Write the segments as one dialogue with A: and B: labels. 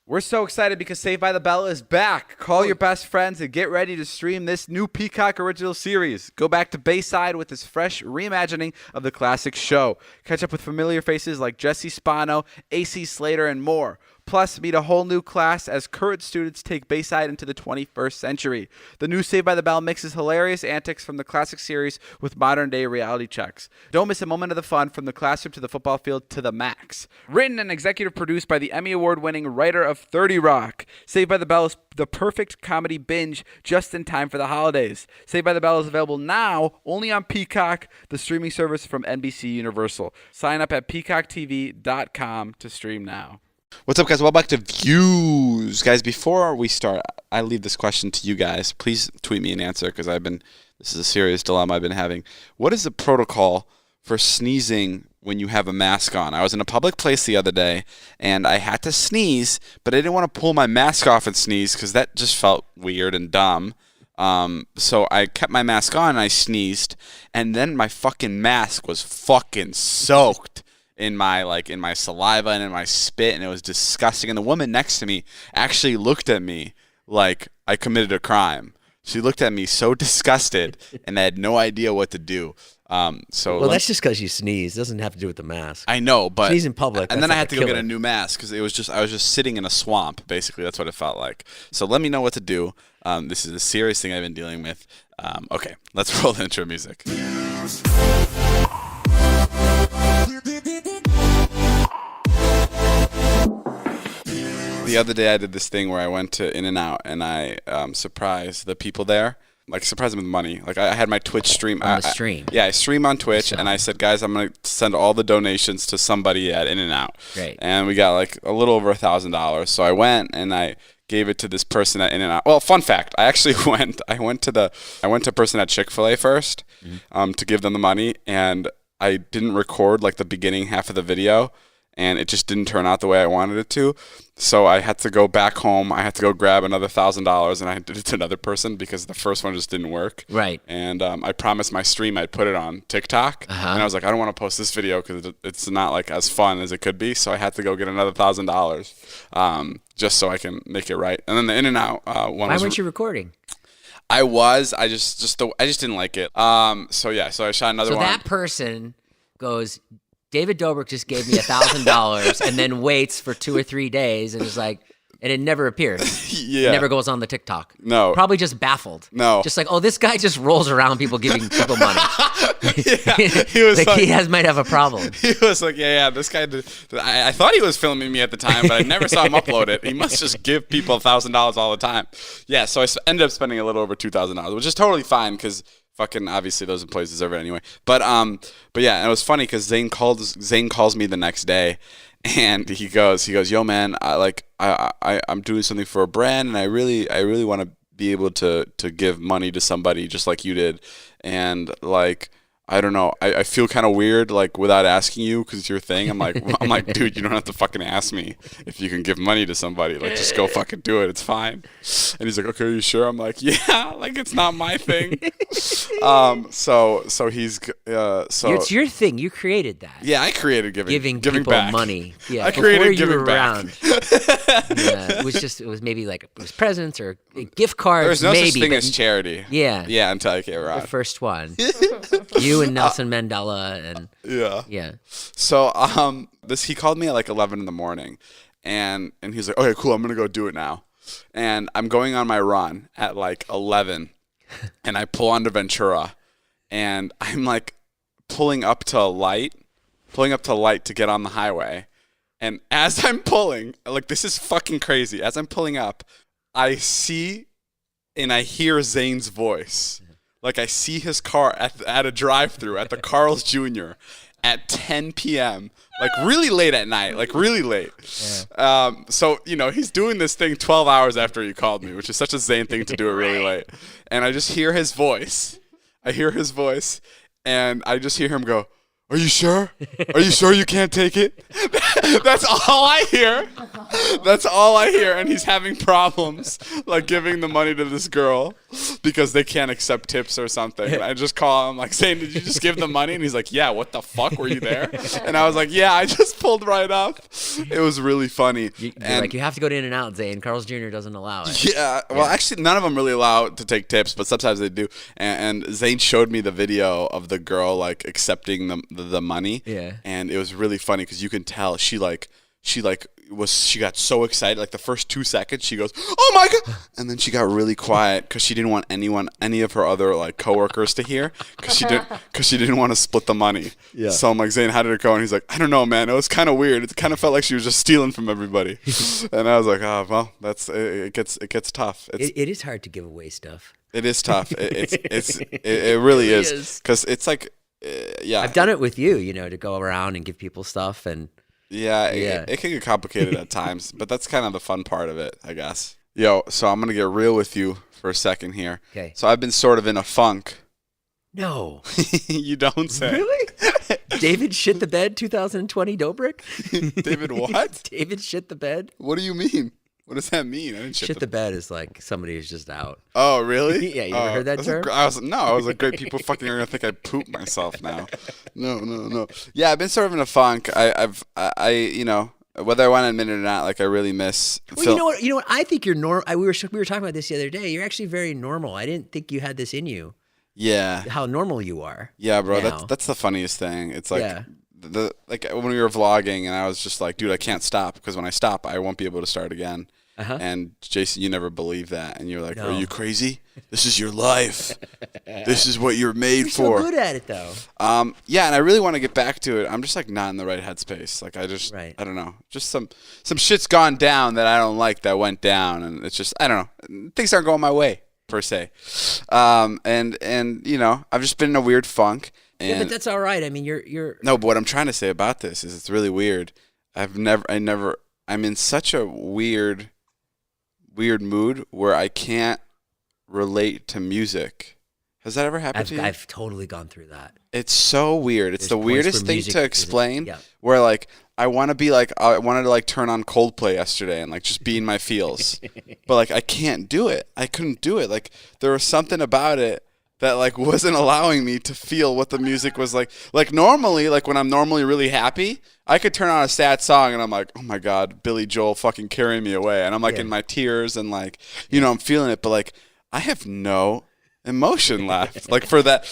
A: We're so excited because Saved by the Bell is back. Call your best friends and get ready to stream this new Peacock original series. Go back to Bayside with this fresh reimagining of the classic show. Catch up with familiar faces like Jesse Spano, AC Slater, and more. Plus, meet a whole new class as current students take Bayside into the 21st century. The new Saved by the Bell mixes hilarious antics from the classic series with modern-day reality checks. Don't miss a moment of the fun from the classroom to the football field to the max. Written and executive produced by the Emmy Award-winning writer of 30 Rock. Saved by the Bell is the perfect comedy binge just in time for the holidays. Saved by the Bell is available now only on Peacock, the streaming service from NBC Universal. Sign up at peacocktv.com to stream now.
B: What's up, guys? Welcome back to Views. Guys, before we start, I leave this question to you guys. Please tweet me an answer because this is a serious dilemma I've been having. What is the protocol for sneezing when you have a mask on? I was in a public place the other day and I had to sneeze, but I didn't want to pull my mask off and sneeze because that just felt weird and dumb. So I kept my mask on and I sneezed, and then my fucking mask was fucking soaked in my saliva and in my spit, and it was disgusting. And the woman next to me actually looked at me like I committed a crime. She looked at me so disgusted, and I had no idea what to do. Well,
C: that's just because you sneeze. It doesn't have to do with the mask.
B: I know, but
C: sneeze in public.
B: And then I had to go get a new mask because I was just sitting in a swamp. Basically, that's what it felt like. So let me know what to do. This is a serious thing I've been dealing with. Okay, let's roll the intro music. The other day I did this thing where I went to In-N-Out and I surprised the people there. Like, surprised them with money. Like, I had my Twitch stream.
C: On the stream.
B: I stream on Twitch, and I said, guys, I'm going to send all the donations to somebody at In-N-Out.
C: Great.
B: And we got, like, a little over $1,000. So I went, and I gave it to this person at In-N-Out. Well, fun fact, I actually went to a person at Chick-fil-A first to give them the money, and I didn't record, like, the beginning half of the video, and it just didn't turn out the way I wanted it to. So I had to go back home. I had to go grab another $1,000, and I did it to another person because the first one just didn't work.
C: Right.
B: And I promised my stream I'd put it on TikTok. And I was like, I don't want to post this video because it's not like as fun as it could be. So I had to go get another $1,000 just so I can make it right. And then the In-N-Out one.
C: Why weren't you recording?
B: I just didn't like it. So I shot another one.
C: So that person goes, David Dobrik just gave me $1,000 and then waits for 2 or 3 days and is like, and it never appears.
B: Yeah.
C: It never goes on the TikTok.
B: No.
C: Probably just baffled.
B: No.
C: Just like, oh, this guy just rolls around people giving people money.
B: Yeah. He was
C: like he might have a problem.
B: He was like, yeah, this guy, I thought he was filming me at the time, but I never saw him upload it. He must just give people $1,000 all the time. Yeah, so I ended up spending a little over $2,000, which is totally fine because fucking obviously those employees deserve it anyway. But yeah, and it was funny because Zane calls me the next day, and he goes, yo man, I'm doing something for a brand, and I really want to be able to give money to somebody just like you did, and like, I don't know. I feel kind of weird, like, without asking you because it's your thing. I'm like, dude, you don't have to fucking ask me if you can give money to somebody. Like, just go fucking do it. It's fine. And he's like, okay, are you sure? I'm like, yeah, like, it's not my thing. So
C: It's your thing. You created that.
B: Yeah, I created giving
C: people
B: back.
C: money. Yeah,
B: I created
C: before you were
B: giving
C: around. Yeah, it was maybe like it was presents or gift cards.
B: There's no
C: maybe,
B: such thing as charity.
C: Yeah.
B: Yeah, until I came around.
C: The first one. You and Nelson Mandela and yeah.
B: So he called me at like 11 in the morning, and he's like, okay, cool, I'm gonna go do it now. And I'm going on my run at like 11, and I pull onto Ventura, and I'm like pulling up to light to get on the highway. And as I'm pulling, like, this is fucking crazy. As I'm pulling up, I see and I hear Zane's voice. Like, I see his car at a drive-thru at the Carl's Jr. at 10 p.m., like really late at night, like really late. Yeah. So, you know, he's doing this thing 12 hours after he called me, which is such a Zane thing to do it really late. And I just hear his voice. And I just hear him go, Are you sure? Are you sure you can't take it? That's all I hear. That's all I hear. And he's having problems, like, giving the money to this girl because they can't accept tips or something. And I just call him, like, saying, did you just give the money? And he's like, yeah, what the fuck? Were you there? And I was like, yeah, I just pulled right up. It was really funny.
C: You're like, you have to go to In-N-Out, Zane. Carl's Jr. doesn't allow it.
B: Yeah, well, actually, none of them really allow to take tips, but sometimes they do. And Zane showed me the video of the girl, like, accepting the money.
C: Yeah.
B: And it was really funny because you can tell she got so excited. Like, the first 2 seconds, she goes, oh my God. And then she got really quiet because she didn't want any of her other, like, coworkers to hear because she didn't want to split the money.
C: Yeah.
B: So I'm like, Zane, how did it go? And he's like, I don't know, man. It was kind of weird. It kind of felt like she was just stealing from everybody. And I was like, oh, well, it gets tough.
C: It is hard to give away stuff.
B: It is tough. It really is because it's like, yeah.
C: I've done it with you, to go around and give people stuff and.
B: Yeah, it can get complicated at times, but that's kind of the fun part of it, I guess. Yo, so I'm going to get real with you for a second here.
C: Okay.
B: So I've been sort of in a funk.
C: No.
B: You don't say.
C: Really? David shit the bed 2020 Dobrik?
B: David what?
C: David shit the bed?
B: What do you mean? What does that mean? I didn't
C: Shit the bed is like somebody who's just out.
B: Oh, really?
C: Yeah, you ever heard that term?
B: I was like, great, people fucking are going to think I pooped myself now. No. Yeah, I've been sort of in a funk. I've whether I want to admit it or not, like, I really miss.
C: Well, you know what? I think you're normal. We were talking about this the other day. You're actually very normal. I didn't think you had this in you.
B: Yeah.
C: How normal you are.
B: Yeah, bro.
C: Now.
B: That's the funniest thing. It's like like when we were vlogging, and I was just like, dude, I can't stop because when I stop, I won't be able to start again. Uh-huh. And Jason, you never believed that, and you're like, no. Are you crazy? This is your life. This is what you're made for.
C: You're so good at it, though.
B: Yeah, and I really want to get back to it. I'm just like not in the right headspace. Like I don't know. Just some shit's gone down that I don't like that went down, and it's just I don't know. Things aren't going my way per se. And I've just been in a weird funk. And
C: yeah, but that's all right. I mean, you're.
B: No, but what I'm trying to say about this is it's really weird. I'm in such a weird mood where I can't relate to music. Has that ever happened to you?
C: I've totally gone through that.
B: It's so weird. It's the weirdest thing to explain.
C: Yeah.
B: Where like I wanted to like turn on Coldplay yesterday and like just be in my feels, but like I can't do it. I couldn't do it. Like there was something about it that like wasn't allowing me to feel what the music was like. Like normally, like when I'm normally really happy, I could turn on a sad song and I'm like, oh my God, Billy Joel fucking carrying me away. And I'm like in my tears and like, I'm feeling it. But like, I have no emotion left. Like for that,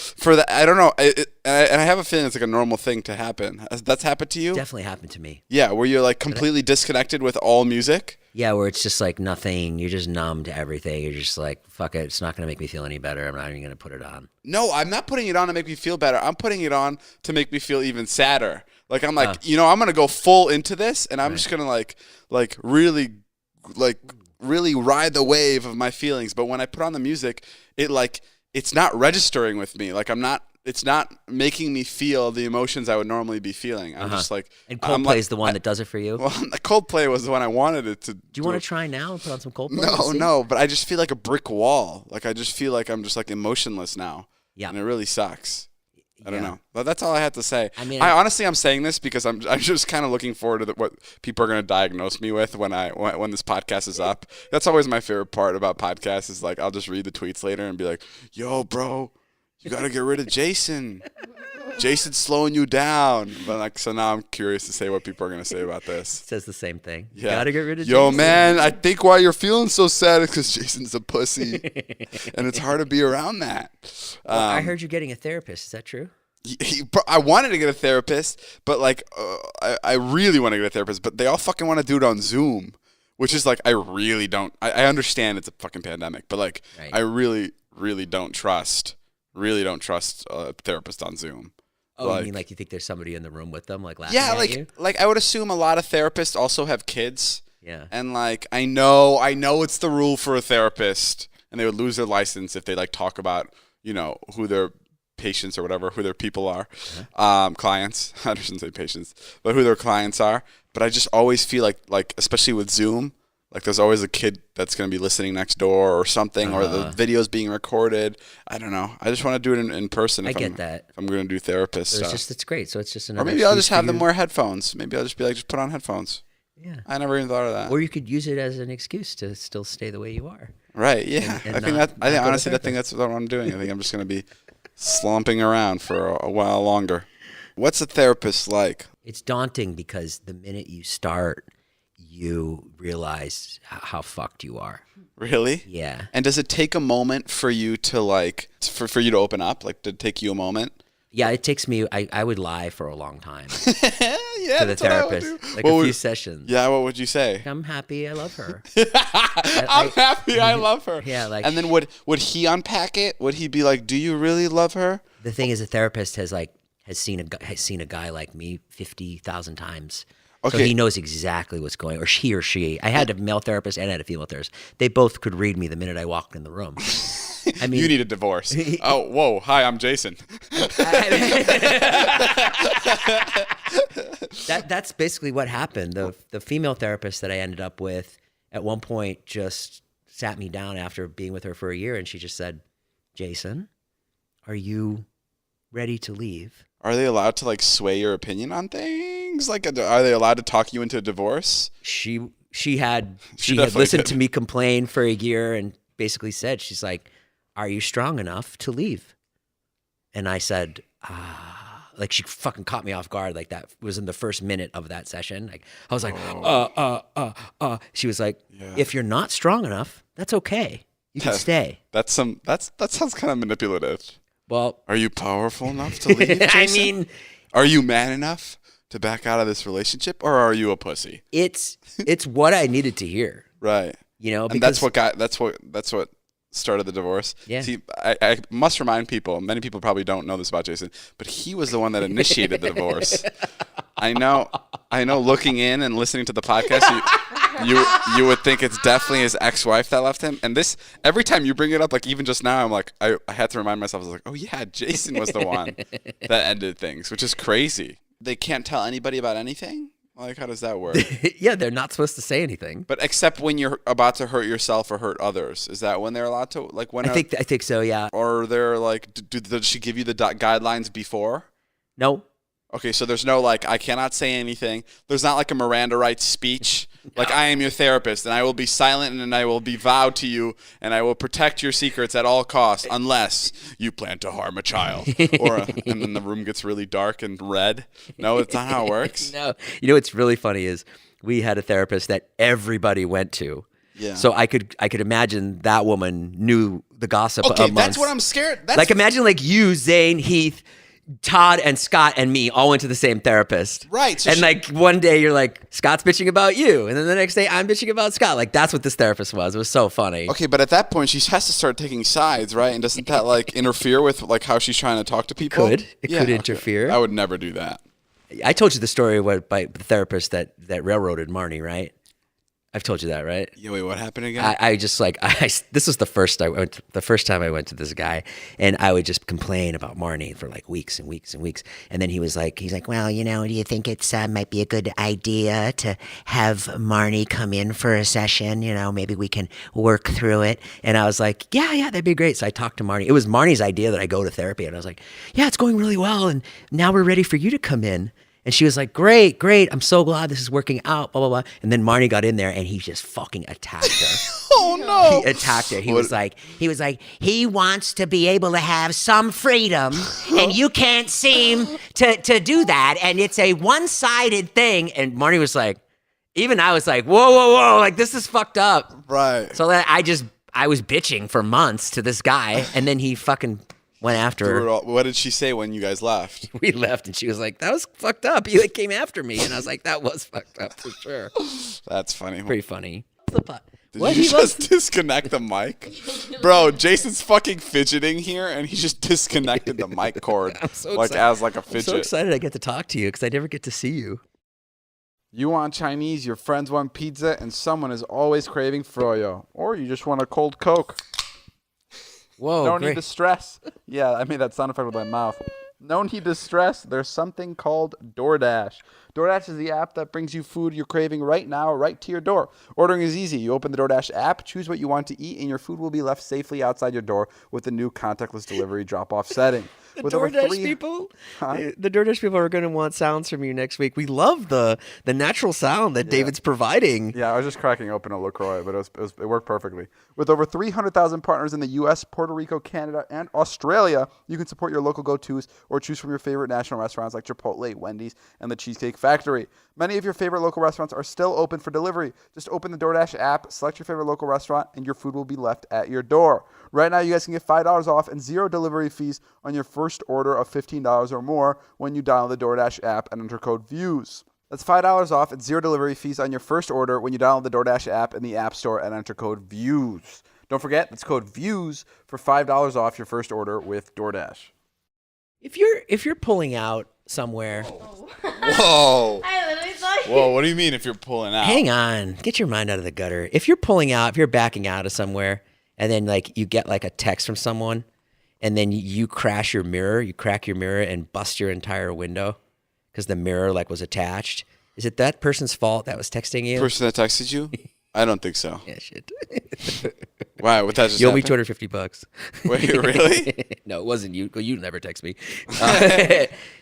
B: I don't know. And I have a feeling it's like a normal thing to happen. That's happened to you?
C: Definitely happened to me.
B: Yeah, where you're like completely disconnected with all music.
C: Yeah, where it's just like nothing. You're just numb to everything. You're just like, fuck it. It's not going to make me feel any better. I'm not even going to put it on.
B: No, I'm not putting it on to make me feel better. I'm putting it on to make me feel even sadder. Like I'm like, I'm going to go full into this and I'm just going to like really ride the wave of my feelings. But when I put on the music, it's not registering with me. Like it's not making me feel the emotions I would normally be feeling. I'm just like...
C: And Coldplay is the one that does it for you?
B: Well, Coldplay was the one I wanted it to do.
C: Do you want to try now and put on some Coldplay?
B: No, but I just feel like a brick wall. Like I just feel like I'm just like emotionless now. Yeah. And it really sucks. I don't know. But that's all I had to say. I mean, honestly, I'm saying this because I'm just kind of looking forward to what people are going to diagnose me with when this podcast is up. That's always my favorite part about podcasts is like I'll just read the tweets later and be like, yo, bro, you got to get rid of Jason. Jason's slowing you down. But like, so now I'm curious to say what people are going to say about this.
C: It says the same thing.
B: Yeah.
C: You got to get rid of Jason.
B: Yo, man, I think why you're feeling so sad is because Jason's a pussy. And it's hard to be around that.
C: Well, I heard you're getting a therapist. Is that true?
B: I wanted to get a therapist, but like, I really want to get a therapist, but they all fucking want to do it on Zoom, which is like, I really don't. I understand it's a fucking pandemic, but like, I really, really don't trust a therapist on Zoom.
C: Oh, you mean like you think there's somebody in the room with them, like laughing at you?
B: Like I would assume a lot of therapists also have kids.
C: Yeah.
B: And like I know it's the rule for a therapist, and they would lose their license if they like talk about who their patients or whatever, who their people are, clients. I shouldn't say patients, but who their clients are. But I just always feel like especially with Zoom, Like there's always a kid that's going to be listening next door or something, or the video's being recorded. I don't know. I just want to do it in person.
C: I get that.
B: If I'm going to do therapist stuff.
C: It's great. So it's just another.
B: Or maybe I'll just have them wear headphones. Maybe I'll just be like, just put on headphones.
C: Yeah.
B: I never even thought of that.
C: Or you could use it as an excuse to still stay the way you are.
B: Right. Yeah.
C: And
B: I think that's what I'm doing. I think I'm just going to be slumping around for a while longer. What's a therapist like?
C: It's daunting because the minute you start, you realize how fucked you are.
B: Really?
C: Yeah.
B: And does it take a moment for you to like for you to open up? Like, did it take you a moment?
C: Yeah, it takes me. I would lie for a long time
B: Yeah,
C: to the therapist, like a few sessions.
B: Yeah, what would you say?
C: I'm happy. I love her.
B: I'm happy. I love her.
C: Yeah, like.
B: And then would he unpack it? Would he be like, "Do you really love her?"
C: The thing is, a therapist has seen a guy like me 50,000 times.
B: Okay.
C: So he knows exactly what's going on, or he or she. I had a male therapist and I had a female therapist. They both could read me the minute I walked in the room. I mean,
B: you need a divorce. Oh, whoa. Hi, I'm Jason.
C: That's basically what happened. The female therapist that I ended up with at one point just sat me down after being with her for a year, and she just said, "Jason, are you ready to leave?"
B: Are they allowed to like sway your opinion on things? Like, are they allowed to talk you into a divorce?
C: She had
B: definitely
C: listened
B: did.
C: to me complain for a year and basically said, she's like, "Are you strong enough to leave?" And I said, like she fucking caught me off guard. Like that was in the first minute of that session. Like I was like, She was like, "If you're not strong enough, that's okay. You can stay."
B: That sounds kind of manipulative.
C: Well,
B: are you powerful enough to leave, Jason?
C: I mean,
B: are you man enough to back out of this relationship, or are you a pussy?
C: it's what I needed to hear.
B: Right.
C: You know,
B: and
C: because
B: that's what started the divorse.
C: Yeah.
B: See, I must remind people, many people probably don't know this about Jason, but he was the one that initiated the divorce. I know looking in and listening to the podcast, you would think it's definitely his ex-wife that left him. And this, every time you bring it up, like even just now, I'm like, I had to remind myself, I was like, oh yeah, Jason was the one that ended things, which is crazy. They can't tell anybody about anything? Like, how does that work?
C: Yeah, they're not supposed to say anything.
B: But except when you're about to hurt yourself or hurt others, is that when they're allowed to? Like when?
C: I think so. Yeah.
B: Or they're like, did she give you the guidelines before?
C: No.
B: Okay, so there's no like, I cannot say anything. There's not like a Miranda rights speech. Like, I am your therapist, and I will be silent, and I will be vowed to you, and I will protect your secrets at all costs, unless you plan to harm a child. And then the room gets really dark and red. No, it's not how it works.
C: No. You know what's really funny is we had a therapist that everybody went to.
B: Yeah.
C: So I could imagine that woman knew the gossip.
B: Okay,
C: amongst,
B: that's what I'm scared.
C: Like imagine like you, Zane, Heath, Todd, and Scott, and me all went to the same therapist.
B: Right. So
C: and like one day you're like, Scott's bitching about you. And then the next day I'm bitching about Scott. Like that's what this therapist was. It was so funny.
B: Okay, but at that point she has to start taking sides, right? And doesn't that like interfere with like how she's trying to talk to people?
C: It could interfere.
B: I would never do that.
C: I told you the story by the therapist that railroaded Marnie, right? I've told you that, right?
B: Yeah, wait, what happened again?
C: I just like this was the first time I went to this guy, and I would just complain about Marnie for like weeks and weeks and weeks, and then he's like, well, you know, do you think it's might be a good idea to have Marnie come in for a session? You know, maybe we can work through it. And I was like, yeah, that'd be great. So I talked to Marnie. It was Marnie's idea that I go to therapy, and I was like, yeah, it's going really well, and now we're ready for you to come in. And she was like, great. I'm so glad this is working out, blah, blah, blah. And then Marnie got in there and he just fucking attacked her.
B: Oh, no.
C: He attacked her. He was like, he wants to be able to have some freedom and you can't seem to do that. And it's a one-sided thing. And Marnie was like, even I was like, whoa. Like, this is fucked up.
B: Right.
C: So that I was bitching for months to this guy. And then he fucking went after her.
B: What did she say when you guys left?
C: We left, and she was like, that was fucked up. He like came after me, and I was like, that was fucked up for sure.
B: That's funny.
C: Pretty funny.
B: Did you just disconnect the mic? Bro, Jason's fucking fidgeting here, and he just disconnected the mic cord.
C: I'm so
B: like
C: excited.
B: as like a fidget.
C: I'm so excited I get to talk to you, because I never get to see you.
A: You want Chinese, your friends want pizza, and someone is always craving froyo. Or you just want a cold Coke.
C: Whoa,
A: Don't
C: great.
A: need the stress. Yeah, I made that sound effect with my mouth. No need to stress. There's something called DoorDash. DoorDash is the app that brings you food you're craving right now, right to your door. Ordering is easy. You open the DoorDash app, choose what you want to eat, and your food will be left safely outside your door with the new contactless delivery drop-off setting.
C: The
A: With
C: DoorDash people, the DoorDash people are going to want sounds from you next week. We love the natural sound that David's providing.
A: Yeah, I was just cracking open a LaCroix, but it worked perfectly. With over 300,000 partners in the U.S., Puerto Rico, Canada, and Australia, you can support your local go-tos or choose from your favorite national restaurants like Chipotle, Wendy's, and the Cheesecake Factory. Many of your favorite local restaurants are still open for delivery. Just open the DoorDash app, select your favorite local restaurant, and your food will be left at your door. Right now, you guys can get $5 off and 0 delivery fees on your first order of $15 or more when you download the DoorDash app and enter code VIEWS. That's $5 off and 0 delivery fees on your first order when you download the DoorDash app in the App Store and enter code VIEWS. Don't forget, that's code VIEWS for $5 off your first order with DoorDash.
C: If you're pulling out somewhere,
B: Whoa.
D: I literally thought
B: Whoa, what do you mean if you're pulling out?
C: hang on, get your mind out of the gutter. If you're pulling out, if you're backing out of somewhere, and then like you get like a text from someone, and then you crack your mirror and bust your entire window because the mirror like was attached. Is it that person's fault that was texting you?
B: Person that texted you? I don't think so.
C: Yeah, shit.
B: Wow, what that just
C: You owe me
B: happened?
C: $250.
B: Wait, really?
C: No, it wasn't you. You never text me.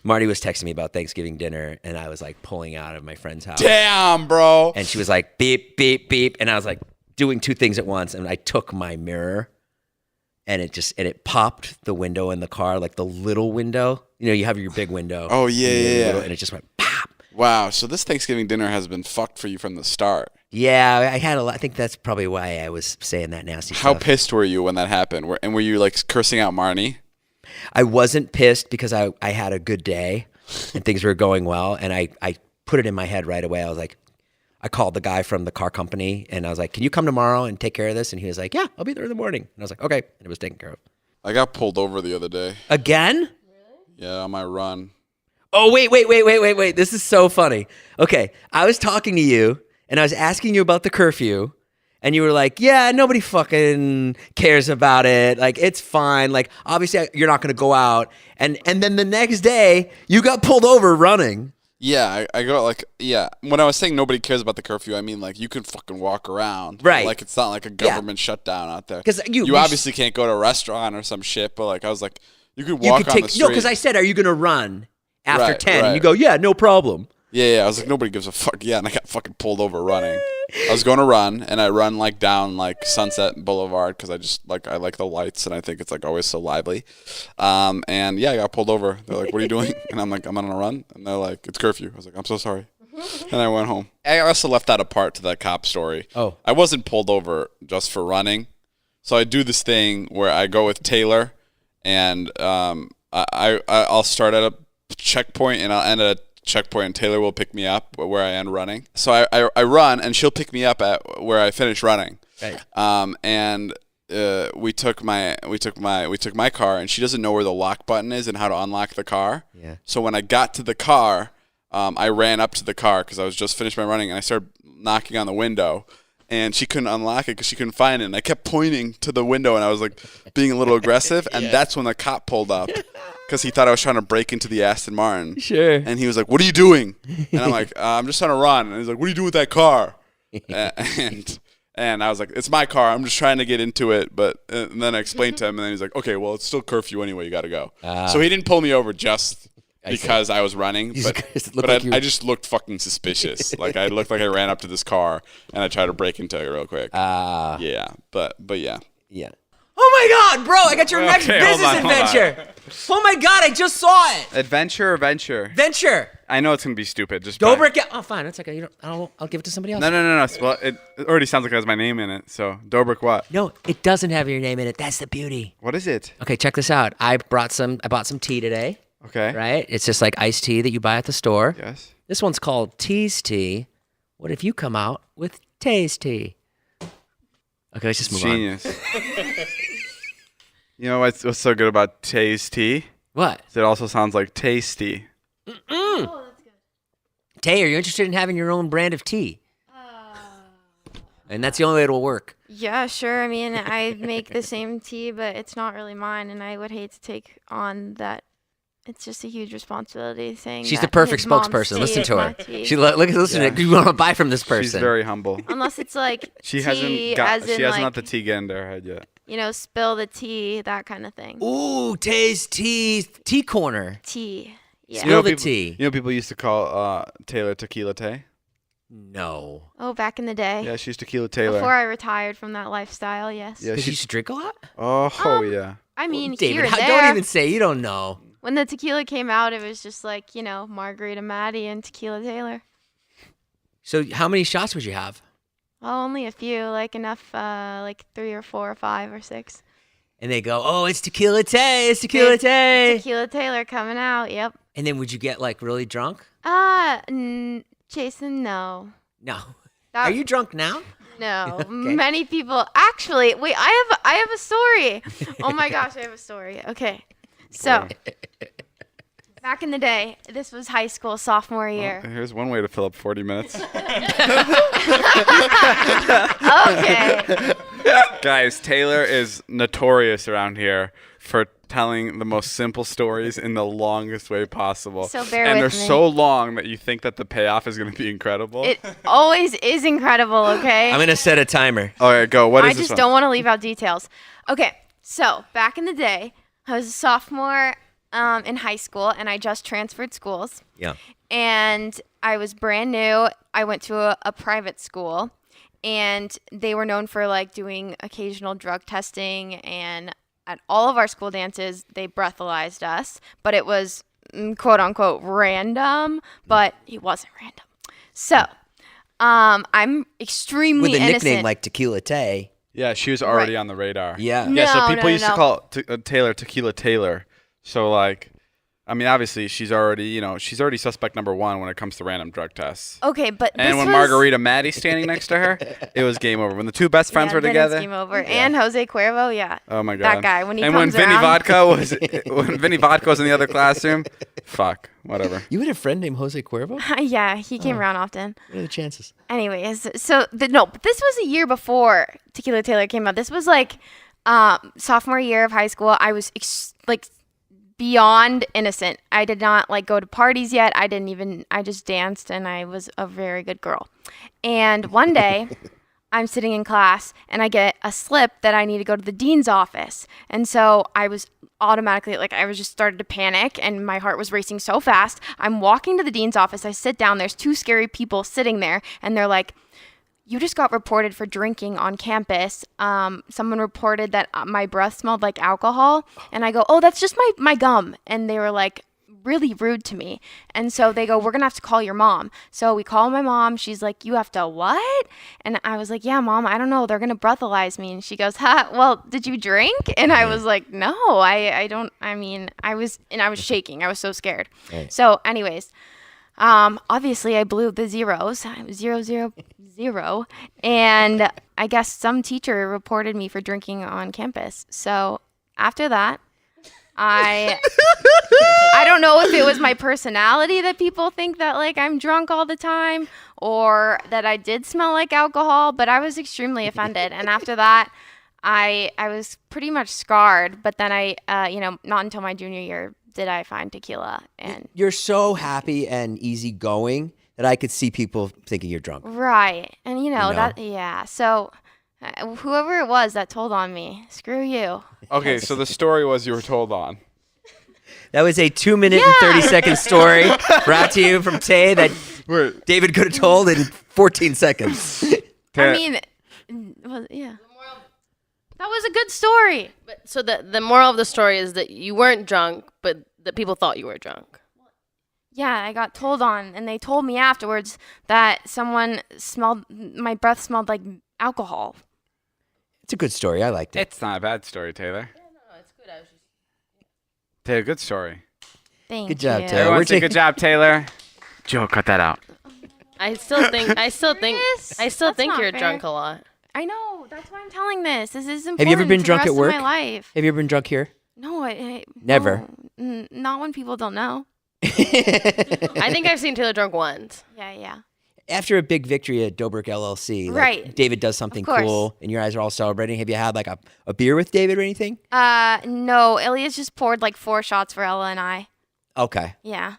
C: Marty was texting me about Thanksgiving dinner, and I was like pulling out of my friend's house.
B: Damn, bro.
C: And she was like, beep, beep, beep. And I was like doing two things at once. And I took my mirror and it popped the window in the car, like the little window. You know, you have your big window.
B: Oh, yeah.
C: And it just went pop.
B: Wow, so this Thanksgiving dinner has been fucked for you from the start.
C: Yeah, I had a lot. I think that's probably why I was saying that nasty
B: How
C: stuff.
B: pissed were you when that happened? Were you like cursing out Marnie?
C: I wasn't pissed because I had a good day and things were going well. And I put it in my head right away. I was like, I called the guy from the car company and I was like, can you come tomorrow and take care of this? And he was like, yeah, I'll be there in the morning. And I was like, okay. And it was taken care of.
B: I got pulled over the other day.
C: Again?
B: Yeah, on my run.
C: Oh, wait. This is so funny. Okay. I was talking to you and I was asking you about the curfew and you were like, yeah, nobody fucking cares about it. Like, it's fine. Like, obviously you're not going to go out. And then the next day you got pulled over running.
B: Yeah, I go like, yeah. When I was saying nobody cares about the curfew, I mean like you can fucking walk around.
C: Right.
B: Like it's not like a government shutdown out there.
C: 'Cause
B: you obviously can't go to a restaurant or some shit, but like I was like, you could walk on the street.
C: No, because I said, are you going to run after
B: Right,
C: 10? And
B: right.
C: you go, yeah, no problem.
B: Yeah, I was like, nobody gives a fuck. Yeah, and I got fucking pulled over running. I was going to run, and I run like down like Sunset Boulevard because I like the lights, and I think it's like always so lively. And yeah, I got pulled over. They're like, "What are you doing?" And I'm like, "I'm on a run." And they're like, "It's curfew." I was like, "I'm so sorry." And I went home. I also left out a part to that cop story.
C: Oh.
B: I wasn't pulled over just for running, so I do this thing where I go with Taylor, and I'll start at a checkpoint and I'll end at a checkpoint, and Taylor will pick me up where I end running. So I run, and she'll pick me up at where I finish running.
C: Right.
B: And we took my car, and she doesn't know where the lock button is and how to unlock the car.
C: Yeah.
B: So when I got to the car, I ran up to the car because I was just finished my running, and I started knocking on the window. And she couldn't unlock it because she couldn't find it. And I kept pointing to the window, and I was like being a little aggressive. And that's when the cop pulled up because he thought I was trying to break into the Aston Martin.
C: Sure.
B: And he was like, "What are you doing?" And I'm like, "I'm just trying to run." And he's like, "What are you doing with that car?" And I was like, "It's my car. I'm just trying to get into it." But and then I explained to him, and then he's like, "Okay, well, it's still curfew anyway. You got to go." So he didn't pull me over just because I was running, but I just looked fucking suspicious. Like I looked like I ran up to this car and I tried to break into it real quick. Yeah, but yeah.
C: Yeah. Oh my God, bro! I got your next
A: Okay, hold
C: business
A: on, hold on.
C: adventure. Oh my God, I just saw it.
A: Adventure or venture?
C: Venture.
A: I know it's gonna be stupid. Just
C: Dobrik. Oh, fine. That's okay. I'll give it to somebody else.
A: No. Well, it already sounds like it has my name in it. So Dobrik, what?
C: No, it doesn't have your name in it. That's the beauty.
A: What is it?
C: Okay, check this out. I bought some tea today.
A: Okay.
C: Right? It's just like iced tea that you buy at the store.
A: Yes.
C: This one's called Tea's Tea. What if you come out with Tay's Tea? Okay, let's just move on.
A: Genius. You know what's so good about Tay's tea?
C: What?
A: It also sounds like tasty.
D: Oh, that's good.
C: Tay, are you interested in having your own brand of tea? And that's the only way it'll work.
D: Yeah, sure. I mean, I make the same tea, but it's not really mine, and I would hate to take on that it's just a huge responsibility saying
C: She's
D: that
C: the perfect
D: his mom
C: spokesperson. Listen
D: saved
C: to
D: my
C: her.
D: tea.
C: Listen to her. You want to buy from this person.
A: She's very humble.
D: Unless it's like
A: She
D: tea,
A: hasn't
D: as in
A: let
D: like,
A: the tea get into her head yet.
D: spill the tea, that kind of thing.
C: Ooh, Tay's tea corner.
D: Tea. Yeah.
C: Spill the
A: people,
C: tea.
A: People used to call Taylor Tequila Tay.
C: No.
D: Oh, back in the day.
A: Yeah, she's Tequila Taylor.
D: Before I retired from that lifestyle, yes.
A: Yeah,
C: Because you
A: she's.
C: used to drink a lot?
A: Oh yeah.
D: I mean,
C: David,
D: here and there.
C: don't even say you don't know.
D: When the tequila came out, it was just like, Margarita Maddie and Tequila Taylor.
C: So how many shots would you have?
D: Oh, only a few, like enough, like 3 or 4 or 5 or 6.
C: And they go, oh, it's Tequila Tay. It's Tequila Tay.
D: Tequila Taylor coming out, yep.
C: And then would you get like really drunk?
D: Jason, no.
C: No.
D: That-
C: Are you drunk now?
D: No.
C: Okay.
D: Many people, actually, wait, I have a story. Oh my gosh, I have a story. Okay. So, back in the day, this was high school, sophomore year.
A: Here's one way to fill up 40 minutes.
D: Okay.
A: Guys, Taylor is notorious around here for telling the most simple stories in the longest way possible.
D: So bear
A: and
D: with
A: they're
D: me.
A: so long that you think that the payoff is going to be incredible.
D: It always is incredible, okay?
C: I'm going to set a timer.
A: All right, go. What is
D: I
A: this
D: just
A: one?
D: don't want to leave out details. Okay, so back in the day, I was a sophomore in high school, and I just transferred schools.
C: Yeah.
D: And I was brand new. I went to a private school, and they were known for like doing occasional drug testing. And at all of our school dances, they breathalyzed us, but it was quote unquote random, but it wasn't random. So I'm extremely
C: With a
D: innocent.
C: nickname like Tequila Tay.
A: Yeah, she was already
D: Right.
A: on the radar.
C: Yeah.
A: Yeah, so
D: No,
A: people
D: no,
A: used to
D: no.
A: call Taylor Tequila Taylor. So, like, I mean, obviously, she's already, she's already suspect number 1 when it comes to random drug tests.
D: Okay, but
A: And
D: this
A: when
D: was,
A: Margarita Maddie's standing next to her, it was game over. When the two best friends were
D: then it's
A: together.
D: game over. And Jose Cuervo, yeah.
A: Oh my god.
D: That guy, when he
A: and
D: comes
A: when Vinny
D: around.
A: Vodka was when Vinny Vodka was in the other classroom, fuck, whatever.
C: You had a friend named Jose Cuervo?
D: Yeah, he came around often.
C: What are the chances?
D: Anyways, so but this was a year before Tequila Taylor came out. This was like sophomore year of high school. I was beyond innocent. I did not like go to parties yet. I just danced, and I was a very good girl. And one day I'm sitting in class and I get a slip that I need to go to the dean's office. And so I was automatically I was just started to panic, and my heart was racing so fast. I'm walking to the dean's office. I sit down. There's 2 scary people sitting there, and they're like, "You just got reported for drinking on campus. Someone reported that my breath smelled like alcohol." And I go, "Oh, that's just my gum." And they were like really rude to me. And so they go, "We're going to have to call your mom." So we call my mom. She's like, "You have to what?" And I was like, "Yeah, Mom, I don't know. They're going to breathalyze me." And she goes, "Well, did you drink?" And I was like, "No, I don't. I mean, I was shaking. I was so scared."
C: Right.
D: So anyways, obviously I blew the zeros. I was 0, 0, 0. And I guess some teacher reported me for drinking on campus. So after that, I don't know if it was my personality that people think that I'm drunk all the time, or that I did smell like alcohol, but I was extremely offended. And after that, I was pretty much scarred. But then I, not until my junior year did I find tequila. And
C: You're so happy and easygoing that I could see people thinking you're drunk.
D: right. And
C: know?
D: that, yeah. So whoever it was that told on me, screw you.
A: Okay, so the story was you were told on.
C: That was a 2-minute and 30-second story brought to you from Tay that
A: Wait,
C: David could have told in 14 seconds.
D: I mean, yeah. That was a good story.
E: But so the moral of the story is that you weren't drunk, but that people thought you were drunk.
D: Yeah, I got told on, and they told me afterwards that my breath smelled like alcohol.
C: It's a good story. I liked it.
A: it's not a bad story, Taylor.
E: No, it's good. I was just...
A: Taylor, good story.
D: Thank
C: Good job,
D: you.
C: Taylor.
A: Everyone
C: we're
A: say
C: taking-
A: good job, Taylor. Joe, cut that out.
E: I still think
D: Serious? That's not
E: you're
D: fair.
E: drunk a lot.
D: I know. That's why I'm telling this. This is important.
C: Have you ever been
D: to the
C: drunk at
D: rest
C: work?
D: Of my life.
C: Have you ever been drunk here?
D: No,
C: Never.
D: no, not when people don't know.
E: I think I've seen Taylor drunk once.
D: Yeah.
C: After a big victory at Dobrik LLC,
D: Right.
C: David does something
D: course.
C: cool, and your eyes are all celebrating. Have you had a beer with David or anything?
D: No, Ilya's just poured 4 shots for Ella and I.
C: Okay.
D: Yeah.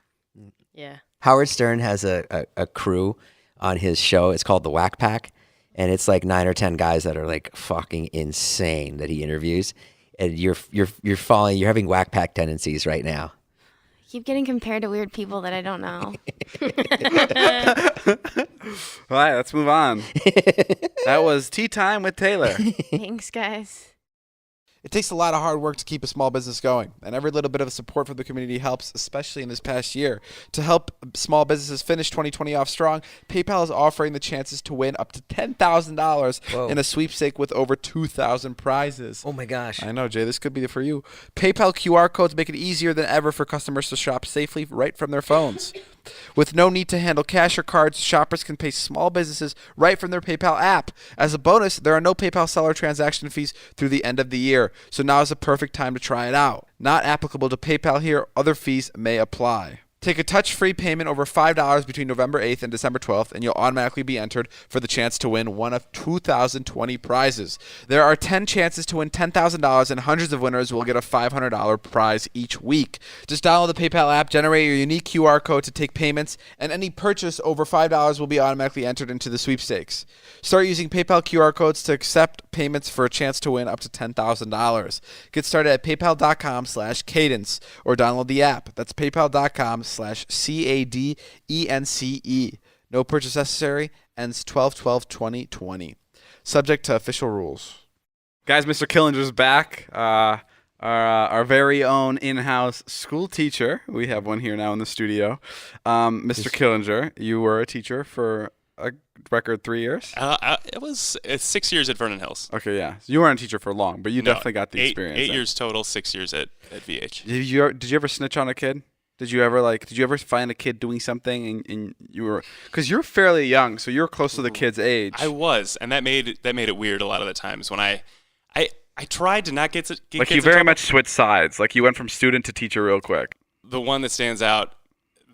E: Yeah.
C: Howard Stern has a crew on his show. It's called the Whack Pack, and it's like 9 or 10 guys that are like fucking insane that he interviews. And you're having Whack Pack tendencies right now.
D: I keep getting compared to weird people that I don't know.
A: All right, let's move on. That was Tea Time with Taylor.
D: Thanks, guys.
A: It takes a lot of hard work to keep a small business going, and every little bit of support from the community helps, especially in this past year. To help small businesses finish 2020 off strong, PayPal is offering the chances to win up to $10,000 in a sweepstake with over 2,000 prizes.
C: Oh my gosh.
A: I know, Jay, this could be for you. PayPal QR codes make it easier than ever for customers to shop safely right from their phones. With no need to handle cash or cards, shoppers can pay small businesses right from their PayPal app. As a bonus, there are no PayPal seller transaction fees through the end of the year, so now is the perfect time to try it out. Not applicable to PayPal here, other fees may apply. Take a touch-free payment over $5 between November 8th and December 12th, and you'll automatically be entered for the chance to win one of 2,020 prizes. There are 10 chances to win $10,000, and hundreds of winners will get a $500 prize each week. Just download the PayPal app, generate your unique QR code to take payments, and any purchase over $5 will be automatically entered into the sweepstakes. Start using PayPal QR codes to accept payments for a chance to win up to $10,000. Get started at paypal.com/cadence or download the app. That's paypal.com/CADENCE. No purchase necessary. Ends 12/12/2020. Subject to official rules. Guys, Mr. Killinger's back. Our very own in-house school teacher. We have one here now in the studio. Mr. Killinger, you were a teacher for a record 3 years?
B: It's 6 years at Vernon Hills.
A: Okay, yeah. So you weren't a teacher for long, but you definitely got the experience.
B: 8 years total, 6 years at VH.
A: Did you ever snitch on a kid? Did you ever find a kid doing something and you were, because you're fairly young, so you're close to the kid's age.
B: I was, and that made it weird a lot of the times when I tried to not get
A: like
B: kids
A: you
B: in
A: very
B: trouble.
A: much switched sides. Like you went from student to teacher real quick.
B: The one that stands out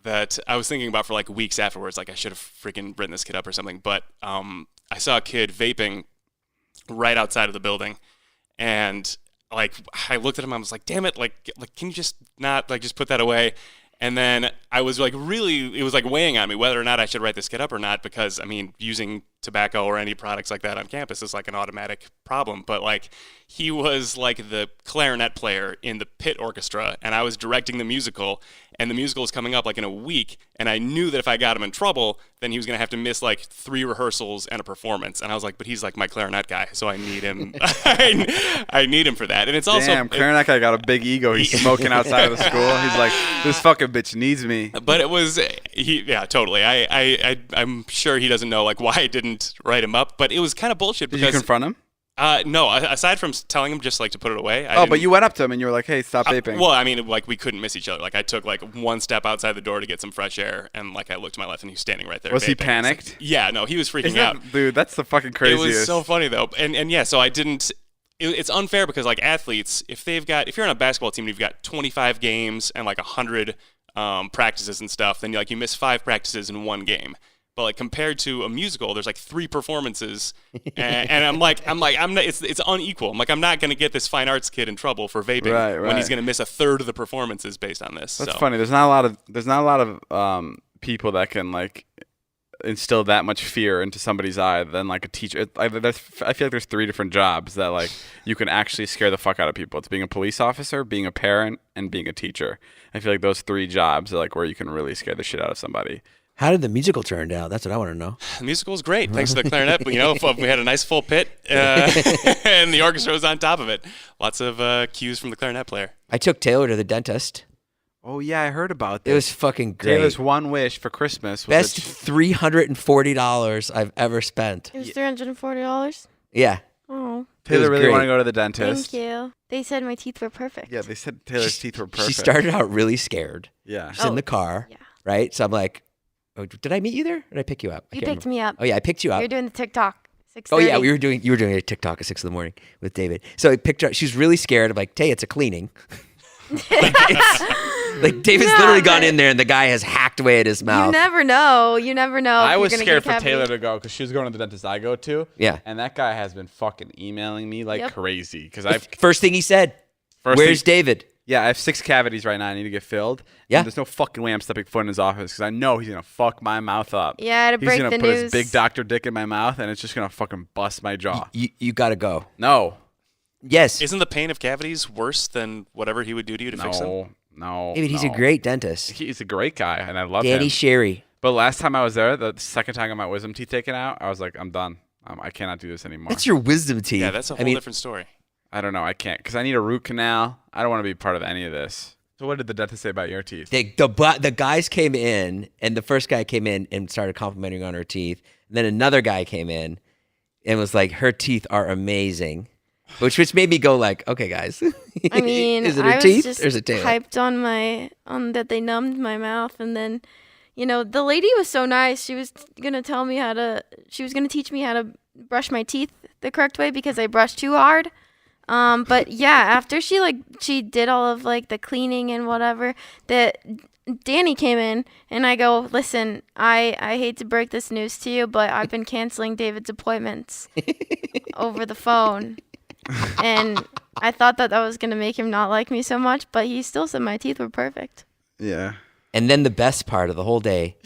B: that I was thinking about for like weeks afterwards, like I should have freaking written this kid up or something. But I saw a kid vaping right outside of the building, and like I looked at him, I was like, "Damn it! Like can you just not just put that away?" And then I was like, it was like weighing on me whether or not I should write this kid up or not, because I mean, using tobacco or any products like that on campus is like an automatic problem. But like, he was like the clarinet player in the pit orchestra, and I was directing the musical, and the musical is coming up like in a week, and I knew that if I got him in trouble, then he was gonna have to miss like 3 rehearsals and a performance. And I was like, but he's like my clarinet guy, so I need him. I need him for that. And it's also
A: Clarinet guy got a big ego. He's smoking outside of the school. He's like, this fucking bitch needs me.
B: But it was, totally. I'm sure he doesn't know like why I didn't write him up, but it was kind of bullshit.
A: Did
B: because,
A: you confront him?
B: No, aside from telling him just like to put it away.
A: But you went up to him and you were like, hey, stop vaping.
B: Well, I mean, like we couldn't miss each other. Like I took like one step outside the door to get some fresh air, and like I looked to my left and he was standing right there.
A: Was he
B: vaping.
A: panicked?
B: Yeah, no, he was freaking out.
A: Dude, that's the fucking craziest.
B: It was so funny though, and yeah, so I didn't. It's unfair because like athletes, if you're on a basketball team and you've got 25 games and like 100 practices and stuff, then you miss 5 practices in 1 game. But like compared to a musical, there's like 3 performances, and I'm not. It's unequal. I'm like, I'm not gonna get this fine arts kid in trouble for vaping when he's gonna miss a third of the performances based on this.
A: That's funny. There's not a lot of people that can like instill that much fear into somebody's eye than like a teacher. I feel like there's 3 different jobs that like you can actually scare the fuck out of people. It's being a police officer, being a parent, and being a teacher. I feel like those 3 jobs are like where you can really scare the shit out of somebody.
C: How did the musical turn out? That's what I want to know.
B: The musical was great, thanks to the clarinet. But, we had a nice full pit, and the orchestra was on top of it. Lots of cues from the clarinet player.
C: I took Taylor to the dentist.
A: Oh yeah, I heard about this.
C: It was fucking great.
A: Taylor's one wish for Christmas was
C: best $340 I've ever spent.
D: It was $340?
C: Yeah.
D: Oh.
A: Taylor really
C: great.
A: want to go to the dentist.
D: Thank you. They said my teeth were perfect.
A: Yeah, they said Taylor's teeth were perfect.
C: She started out really scared.
A: Yeah.
C: She's in the car, right? So I'm like, oh, did I meet you there? Or did I pick you up?
D: You picked me up.
C: Oh yeah, I picked you up.
D: You're doing the TikTok. 6:30.
C: Oh yeah, you were doing a TikTok at 6 a.m. with David. So I picked her up. She was really scared. I'm like, Tay, it's a cleaning. Like David's literally gone in there and the guy has hacked away at his mouth.
D: You never know.
A: I was scared for Taylor to go because she was going to the dentist I go to.
C: Yeah.
A: And that guy has been fucking emailing me like crazy. Because
C: First thing he said, where's David?
A: Yeah, I have 6 cavities right now. I need to get filled.
C: Yeah.
A: And there's no fucking way I'm stepping foot in his office because I know he's gonna fuck my mouth up.
D: Yeah, to
A: he's
D: break
A: gonna
D: the
A: put his
D: news.
A: big Dr. Dick in my mouth, and it's just gonna fucking bust my jaw.
C: You got to go.
A: No,
C: Yes.
F: Isn't the pain of cavities worse than whatever he would do to you to fix them?
A: no.
C: David, he's a
A: no.
C: great dentist.
A: He's a great guy, and I love
C: Danny
A: him.
C: Sherry.
A: But last time I was there, the second time I got my wisdom teeth taken out, I was like, I'm done. I cannot do this anymore.
C: That's your wisdom teeth.
F: Yeah, that's a whole different story.
A: I don't know. I can't because I need a root canal. I don't want to be part of any of this. So what did the dentist say about your teeth?
C: The guys came in, and the first guy came in and started complimenting on her teeth. And then another guy came in and was like, her teeth are amazing. Which made me go like, okay, guys.
D: I mean,
C: is it
D: I
C: her
D: was
C: teeth
D: just
C: or is it Taylor?
D: hyped on that they numbed my mouth, and then, the lady was so nice. She was gonna teach me how to brush my teeth the correct way because I brushed too hard. But yeah, after she did all of the cleaning and whatever, that Danny came in and I go, listen, I hate to break this news to you, but I've been canceling David's appointments over the phone. And I thought that was going to make him not like me so much, but he still said my teeth were perfect.
A: Yeah.
C: And then the best part of the whole day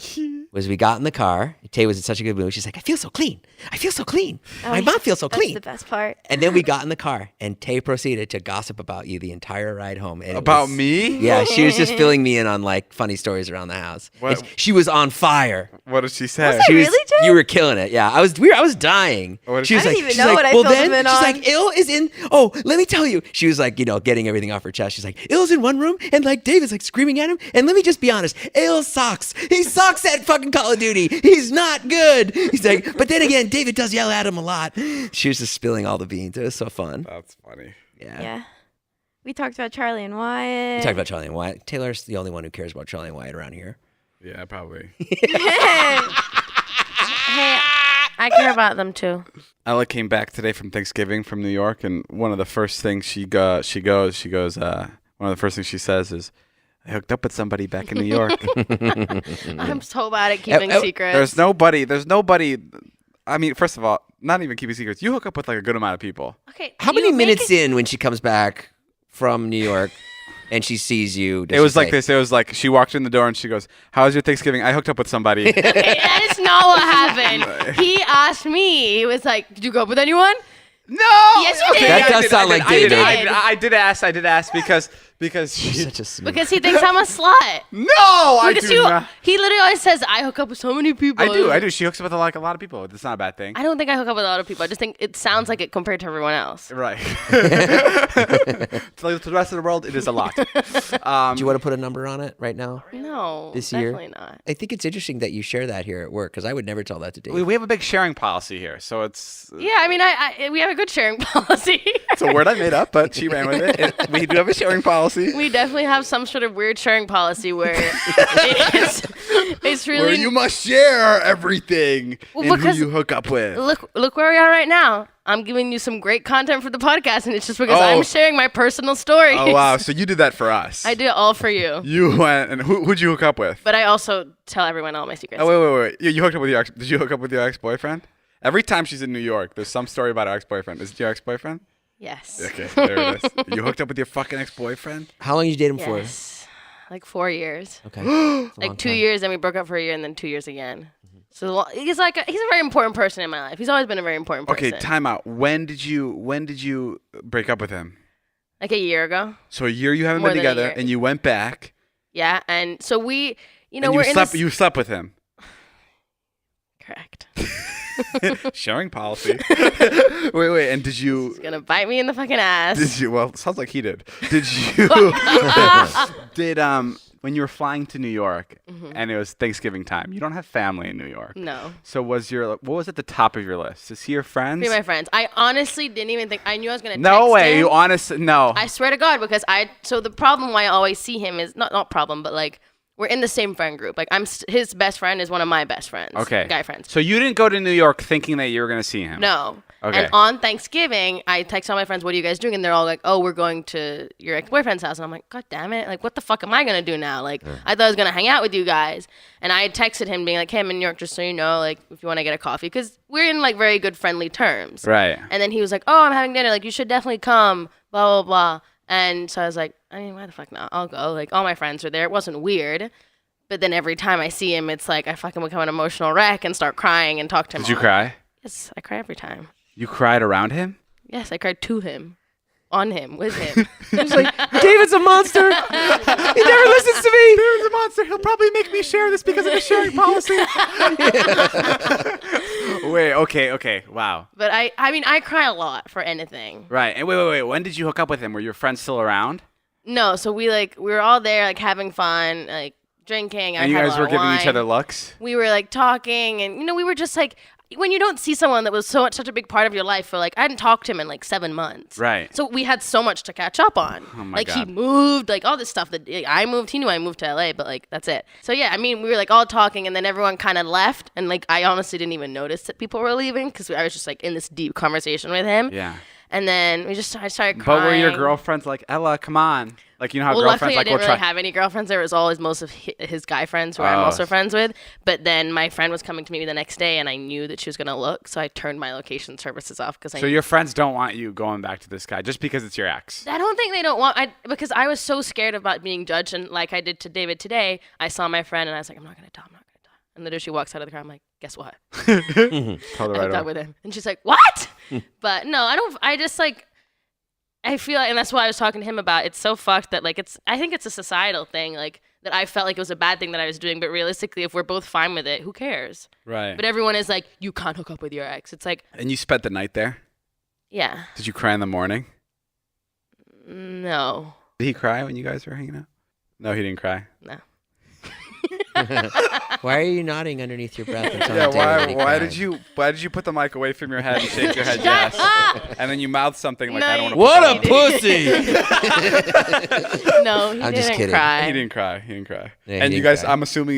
C: was we got in the car. Tay was in such a good mood. She's like, I feel so clean. I feel so clean. My mouth feels so clean.
D: That's the best part.
C: And then we got in the car, and Tay proceeded to gossip about you the entire ride home. And it
A: About
C: was-
A: me?
C: Yeah, she was just filling me in on funny stories around the house.
A: What-
C: She was on fire.
A: What did she say?
D: Was
C: She was,
D: really, Jay?
C: you were killing it. Yeah, I was dying.
A: What did
C: She was
A: she
D: I
C: like,
D: didn't even
C: she's
D: know
C: like,
D: what I
C: well
D: filled
C: then,
D: them in
C: she's
D: on.
C: like, Il is in. Oh, let me tell you. She was like, getting everything off her chest. She's like, Il's in one room, and David's screaming at him. And let me just be honest, Il sucks. He sucks at fucking Call of Duty. He's not good. He's like, but then again, David does yell at him a lot. She was just spilling all the beans. It was so fun.
A: That's funny.
D: Yeah. We talked about Charlie and Wyatt.
C: We talked about Charlie and Wyatt. Taylor's the only one who cares about Charlie and Wyatt around here.
A: Yeah, probably.
E: Hey, I care about them too.
A: Ella came back today from Thanksgiving from New York, and one of the first things she goes, one of the first things she says is, I hooked up with somebody back in New York.
E: I'm so bad at keeping secrets.
A: There's nobody. I mean, first of all, not even keeping secrets. You hook up with a good amount of people.
E: Okay.
C: How
E: you
C: many
E: make
C: minutes
E: it-
C: in when she comes back from New York and she sees you? does
A: It was
C: she
A: like
C: say,
A: this. It was like she walked in the door and she goes, "How was your Thanksgiving? I hooked up with somebody."
E: Okay, that is not what happened. He asked me. He was like, "Did you go up with anyone?"
A: No.
E: Yes, you did.
C: That does sound like David.
A: I did ask because she,
C: Such a smooth.
E: Because he thinks I'm a slut.
A: no, I
E: Because
A: do not.
E: he literally always says, "I hook up with so many people."
A: I do. She hooks up with a lot of people. It's not a bad thing.
E: I don't think I hook up with a lot of people. I just think it sounds like it compared to everyone else.
A: Right. To the rest of the world, it is a lot.
C: Do you want to put a number on it right now?
E: No,
C: This year?
E: definitely not.
C: I think it's interesting that you share that here at work because I would never tell that to Dave.
A: We have a big sharing policy here, so it's
E: Yeah, I mean, we have a good sharing policy.
A: it's a word I made up, but she ran with it. We do have a sharing policy
E: We definitely have some sort of weird sharing policy where it's really
A: where you must share everything
E: Well,
A: and who
E: because-
A: you hook up with.
E: look where we are right now. I'm giving you some great content for the podcast, and it's just because
A: Oh.
E: I'm sharing my personal stories.
A: Oh wow! So you did that for us.
E: I did it all for you.
A: You went and who'd you hook up with?
E: But I also tell everyone all my secrets.
A: Oh wait! You hooked up with your ex? Did you hook up with your ex-boyfriend? Every time she's in New York, there's some story about her ex-boyfriend. Is it your ex-boyfriend?
E: Yes.
A: Okay, there it is. You hooked up with your fucking ex-boyfriend?
C: How long did you date him for?
E: Yes. Like 4 years.
C: Okay. It's a
E: Like
C: long
E: 2
C: time.
E: years, then we broke up for a year, and then 2 years again. So he's a very important person in my life. He's always been a very important person.
A: Okay, time out. When did you break up with him?
E: Like a year ago.
A: So a year you haven't
E: More
A: been
E: than a
A: together,
E: year.
A: and you went back,
E: Yeah, and so we,
A: and
E: we're
A: you slept with him.
E: Correct.
A: Sharing policy. wait, and did you?
E: He's gonna bite me in the fucking ass.
A: Did you? Well, sounds like he did. Did you? did when you were flying to New York and it was Thanksgiving time? You don't have family in New York.
E: No.
A: So what was at the top of your list? Is he your friends?
E: Be my friends. I honestly didn't even think. I knew I was gonna.
A: No
E: text
A: way.
E: him.
A: You honestly no.
E: I swear to God, because so the problem why I always see him is not problem, but like we're in the same friend group. Like his best friend is one of my best friends.
A: Okay.
E: Guy friends.
A: So you didn't go to New York thinking that you were gonna see him.
E: No.
A: Okay.
E: And on Thanksgiving, I text all my friends, "What are you guys doing?" And they're all like, "Oh, we're going to your ex-boyfriend's house." And I'm like, "God damn it! Like, what the fuck am I gonna do now?" Like, I thought I was gonna hang out with you guys, and I had texted him being like, "Hey, I'm in New York, just so you know, like, if you want to get a coffee, because we're in like very good friendly terms."
A: Right.
E: And then he was like, "Oh, I'm having dinner. Like, you should definitely come." Blah blah blah. And so I was like, I mean, why the fuck not? I'll go. Like, all my friends were there. It wasn't weird. But then every time I see him, it's like I fucking become an emotional wreck and start crying and talk to him.
A: Did you cry?
E: Yes, I cry every time.
A: You cried around him?
E: Yes, I cried to him. On him, with him.
C: He's like, David's a monster. He never listens to me.
A: David's a monster. He'll probably make me share this because of the sharing policy. Wait, okay. Wow.
E: But I mean, I cry a lot for anything.
A: Right. And wait. When did you hook up with him? Were your friends still around?
E: No, so we were all there, like having fun, like drinking.
A: And you guys were giving each other looks?
E: We were like talking, and we were just like, when you don't see someone that was such a big part of your life for like, I hadn't talked to him in like 7 months.
A: Right.
E: So we had so much to catch up on.
A: Oh my
E: like
A: God.
E: he moved, like all this stuff that I moved. He knew I moved to LA, but like that's it. So yeah, I mean, we were like all talking, and then everyone kind of left, and like I honestly didn't even notice that people were leaving because I was just like in this deep conversation with him.
A: Yeah.
E: And then I started crying.
A: But were your girlfriends like, Ella, come on? Like, you know how
E: Well,
A: girlfriends
E: luckily I
A: like, we'll
E: didn't really
A: try.
E: have any girlfriends. There was always most of his guy friends who I'm also friends with. But then my friend was coming to meet me the next day, and I knew that she was going to look, so I turned my location services off because
A: So your friends don't want you going back to this guy just because it's your ex?
E: I don't think they don't want because I was so scared about being judged, and like I did to David today, I saw my friend and I was like, I'm not going to tell. And literally she walks out of the car. I'm like, guess what?
A: Told her
E: I
A: right
E: hooked up
A: away.
E: with him, and she's like, what? But no, I don't. I just like. I feel like, and that's what I was talking to him about. It's so fucked that like I think it's a societal thing, like that I felt like it was a bad thing that I was doing, but realistically, if we're both fine with it, who cares?
A: Right.
E: But everyone is like, you can't hook up with your ex. It's like,
A: And you spent the night there?
E: yeah,
A: Did you cry in the morning?
E: no,
A: Did he cry when you guys were hanging out? No, he didn't cry.
E: no.
C: Why are you nodding underneath your breath? And telling
A: Yeah,
C: David that he
A: why
C: cried?
A: did you put the mic away from your head and shake your head yes? And then you mouth something like
E: No,
A: I don't
E: you-
A: want to
C: What a pussy!
E: No, he
C: I'm
E: didn't
C: just kidding.
E: cry.
A: He didn't cry.
C: Yeah, he
A: And you
C: didn't
A: guys,
C: cry.
A: I'm assuming